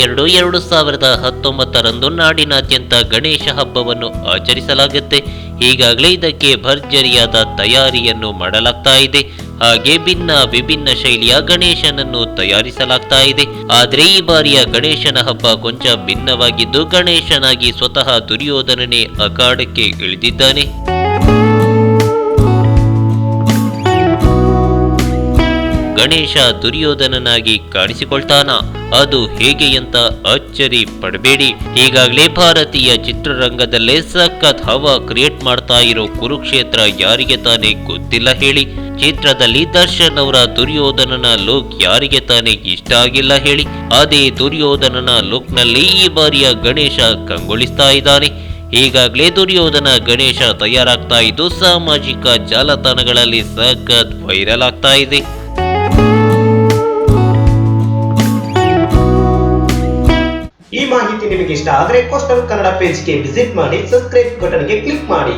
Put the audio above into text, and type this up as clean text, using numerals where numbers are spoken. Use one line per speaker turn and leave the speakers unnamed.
2019ರಂದು ನಾಡಿನಾದ್ಯಂತ ಗಣೇಶ ಹಬ್ಬವನ್ನು ಆಚರಿಸಲಾಗುತ್ತೆ. ಈಗಾಗಲೇ ಇದಕ್ಕೆ ಭರ್ಜರಿಯಾದ ತಯಾರಿಯನ್ನು ಮಾಡಲಾಗ್ತಾ ಇದೆ. ಹಾಗೆ ವಿಭಿನ್ನ ಶೈಲಿಯ ಗಣೇಶನನ್ನು ತಯಾರಿಸಲಾಗ್ತಾ ಇದೆ. ಆದ್ರೆ ಈ ಬಾರಿಯ ಗಣೇಶನ ಹಬ್ಬ ಕೊಂಚ ಭಿನ್ನವಾಗಿದ್ದು, ಗಣೇಶನಾಗಿ ಸ್ವತಃ ದುರ್ಯೋಧನನೇ ಅಖಾಡಕ್ಕೆ ಇಳಿದಿದ್ದಾನೆ. ಗಣೇಶ ದುರ್ಯೋಧನನಾಗಿ ಕಾಣಿಸಿಕೊಳ್ತಾನ? ಅದು ಹೇಗೆ ಅಂತ ಅಚ್ಚರಿ ಪಡಬೇಡಿ. ಈಗಾಗಲೇ ಭಾರತೀಯ ಚಿತ್ರರಂಗದಲ್ಲೇ ಸಖತ್ ಹವಾ ಕ್ರಿಯೇಟ್ ಮಾಡ್ತಾ ಇರೋ ಕುರುಕ್ಷೇತ್ರ ಯಾರಿಗೆ ತಾನೇ ಗೊತ್ತಿಲ್ಲ ಹೇಳಿ. ಚಿತ್ರದಲ್ಲಿ ದರ್ಶನ್ ಅವರ ದುರ್ಯೋಧನನ ಲುಕ್ ಯಾರಿಗೆ ತಾನೇ ಇಷ್ಟ ಆಗಿಲ್ಲ ಹೇಳಿ. ಅದೇ ದುರ್ಯೋಧನನ ಲುಕ್ ನಲ್ಲಿ ಈ ಬಾರಿಯ ಗಣೇಶ ಕಂಗೊಳಿಸ್ತಾ ಇದ್ದಾನೆ. ಈಗಾಗಲೇ ದುರ್ಯೋಧನ ಗಣೇಶ ತಯಾರಾಗ್ತಾ ಇದ್ದು ಸಾಮಾಜಿಕ ಜಾಲತಾಣಗಳಲ್ಲಿ ಸಖತ್ ವೈರಲ್ ಆಗ್ತಾ ಇದೆ.
ಈ ಮಾಹಿತಿ ನಿಮಗೆ ಇಷ್ಟ ಆದರೆ ಕೋಸ್ಟಲ್ ಕನ್ನಡ ಪೇಜ್ಗೆ ವಿಸಿಟ್ ಮಾಡಿ, ಸಬ್ಸ್ಕ್ರೈಬ್ ಬಟನ್ಗೆ ಕ್ಲಿಕ್ ಮಾಡಿ.